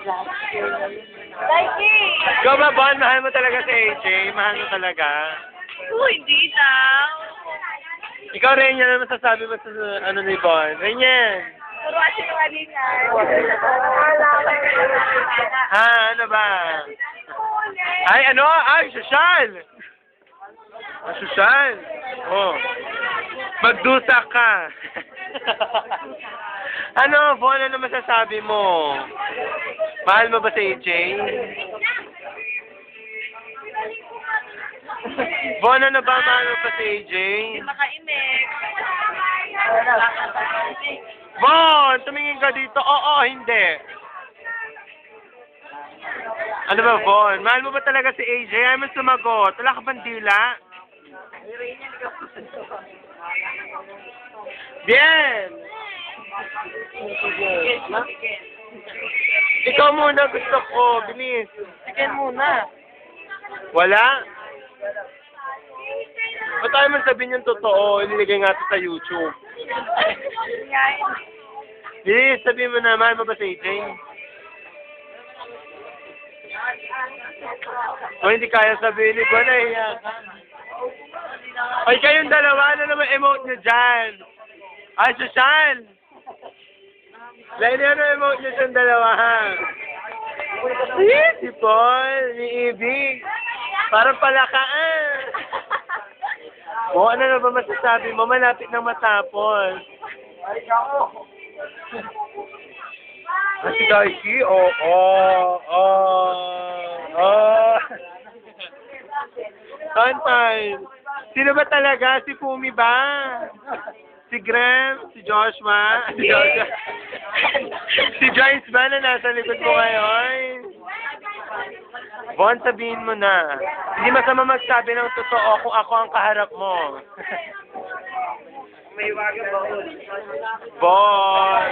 Nike! Ikaw ba, Bon? Mahal mo talaga si AJ? Mahal mo talaga? Hindi daw. Ikaw, Renya, ano masasabi mo sa ano ni Bon? Renya! Puro kasi kalingan. Ha? Ano ba? Ay, ano? Ay, sosyal! Ah, sosyal! Oh. Magdusa ka. Ano, Bon, ano masasabi mo? Mahal mo ba si AJ? Bon, ano ba? Mahal mo ba si AJ? Makaimik. Bon, tumingin ka dito. Oo, hindi. Ano ba, Bon? Mahal mo ba talaga si AJ? Ay, mo sumagot. Wala ka bang dila? Bien! Ikaw muna gusto ko. Bilis. Chicken muna. Wala? Ba't tayo man sabihin yung totoo? Iniligay nga ito sa YouTube. Bilis, sabihin mo na. Mahal mo ba si AJ? O hindi kaya sabihin ni Bon, nahiya ka. Ay, kayong dalawa, ano naman emote nyo dyan? Ay, sosyal! Lain ano emote nyo dyan dalawa, ha? Si Paul, ni Ibig. Parang palakaan. O, ano na ba masasabi mo? Malapit nang matapos. Ah, si Darcy? Oo. Tantan. Sino ba talaga? Si Fumi ba? Si Graham? Si Joshua? Si Joyce ba na nasa likod mo ngayon? Bon, sabihin mo na. Hindi masama magsabi ng totoo kung ako ang kaharap mo. May waga ba? Bon!